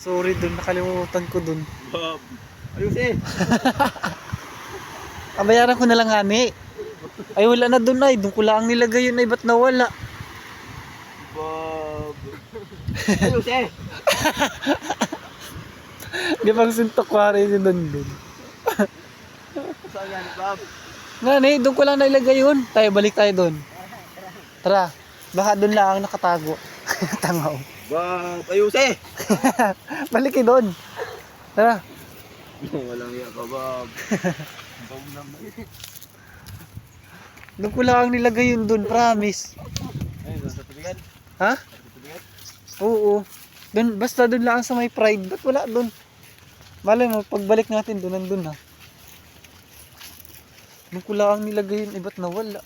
Sorry dun, nakalimutan ko dun. Bob. Ayos eh. Kabayaran ko na lang ani. Ay wala na dun ay, dun ko lang nilagay yun ay ba't nawala? Bob. Ayos eh. Di ba suntok ko rin yun dun. Saan yan, Bob? Nga ni, dun ko lang nailagay yun. Tayo, balik tayo dun. Tara, baka dun lang nakatago. Tangaw. Bob. Ayos eh. Balik kayo dun. Tara. Walang iya ka, Bob. Bob naman. Dun ko lang nilagay yun dun, promise. Ayun, nasa tubigan. Ha? Nasa tubigan. Oo. Dun, basta dun lang sa may pride. Ba't wala dun? Malay mo, pagbalik natin dun, nandun na. Dun ko lang nilagay yun, ba't nawala?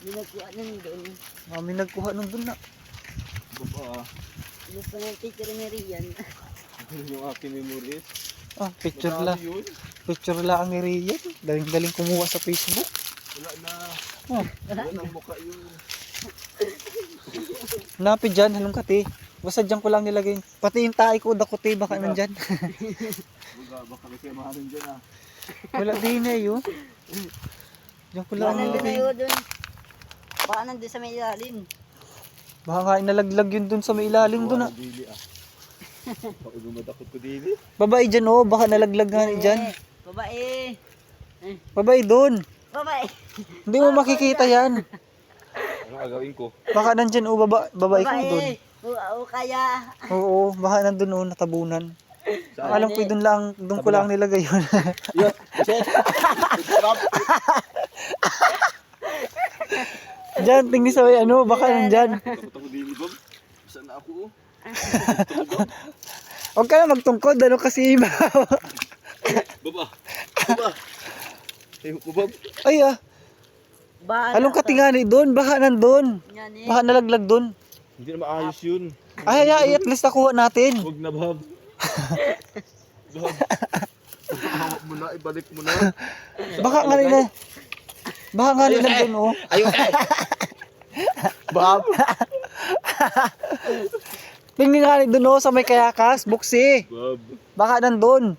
Nagkuha nang doon. Mami nagkuha nung dun na. Bob, Yung pa ng teacher ni Rian. yung aking memories. Ah, picture lang. Marami yun. Picture lang ni Rian. Daling-daling kumuha sa Facebook. Wala na. Oh, Wala na mukha yun. napi dyan, halong kati. Basta dyan ko lang nilagay. Pati yung tae ko, dakote, baka nandyan. Baka may kayamahanin dyan ah. Wala din eh, yun. Dyan ko lang Paano nilagay. tayo doon? Paano doon sa may ilalim? Baka nga inalaglag yun dun sa may ilalim dun ah. Dili ah. Baka gumadakot ko dili. Babae dyan oh, baka nalaglag nga ni dyan. Babae. Babae dun. Babae. Hindi mo makikita yan. Ano agawin ko? Baka nandyan oh, babae ko dun. Oo, kaya. Oo, baka nandun oh, natabunan. Alam ko dun lang, dun ko lang nilagay yun. Yun. Kasi. Bob. Dyan, tingin sa may ano, baka nandyan. Takot ako dili, Bob. Saan na ako oh? Huwag ka na magtungkod, ano kasi iba. Baba. Baba. Tayo ko, Bob. Ay ah, Bahala halong ka. katingani dun, baka nandun. Yan eh. Baka nalaglag dun. Hindi na maayos yun. Ay, at least nakuha natin. Huwag na, Bob. Bob. Hawak mo na, ibalik mo na. Baka nga nila. Baka nga nila dun oh. Ayun. Bob. Tingnan nga nila dun oh, sa may kayakas, buksi. Bob. Baka nandun.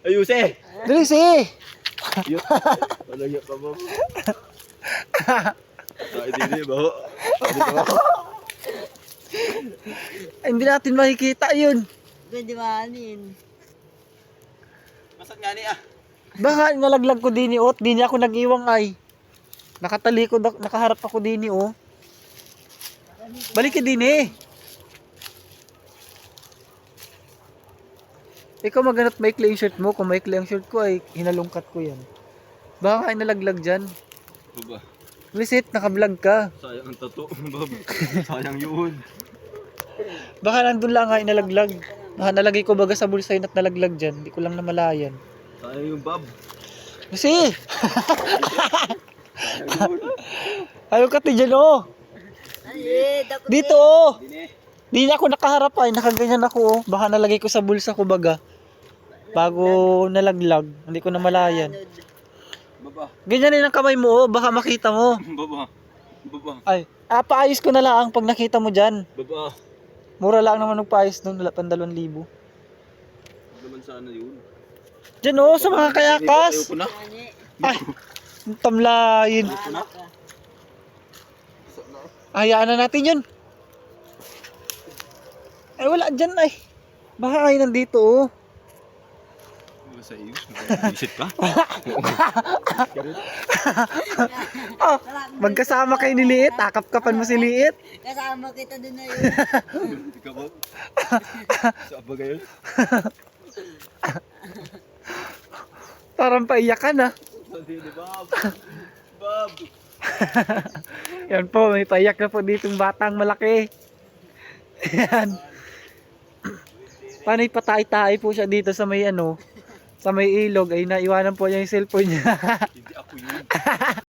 Ayos eh. Dali si. Yun. Malaya ka, Bob. Ay, dili, baho. Ay, hindi natin makikita yun. Pwede mahanin. Masad nga ni ah. Baka nalaglag ko din oh, di niya ako nag-iwang ay. Nakatalikod, nakaharap ako din oh. Balik ka din eh. Ikaw maganap maikli yung shirt mo. Kung maikli ang shirt ko ay hinalungkat ko yan. Baka ay nalaglag dyan. Baba. Lisit, nakablog ka. Sayang ang tato, Bob. Sayang yun. Baka nandun lang ay nalaglag. Baka nalagay ko baga sa bulsa yun at nalaglag dyan. Hindi ko lang namalayan. Sayang yung Bob. Kasi, Sayang yun. ayaw ka ti dyan oh. Ay, dako. Dito oh. Dini. Di na ako nakaharap ay, nakaganyan ako oh. Baka nalagay ko sa bulsa ko baga. Bago nalaglag, hindi ko namalayan. Baba. Ganyan din ang kamay mo oh, baka makita mo. Baba. Baba. Ay, paayos ko na lang pag nakita mo dyan. Baba. Mura lang naman nagpaayos doon, wala pang 2,000. Naman sana yun. Dyan oh, sa mga kayakas. Ayoko na. Ay, ang tamlayin. Bahala ka. Hayaan na natin yun. Ay, wala dyan ay. Baka ay nandito oh. Sa iyo. Visit ka? Oh, magkasama kayo ni Liit, takap-kapan mo si Liit. Kasama kita doon na yun. Ikaw, Bob. Saan ba kayo? Parang paiyakan ah. Dini, Bob. Bob. Yan po, may paiyak na po ditong batang malaki. Yan. Panay patay-tay po siya dito sa may ano, sa may ilog ay naiwanan po niya yung cellphone niya.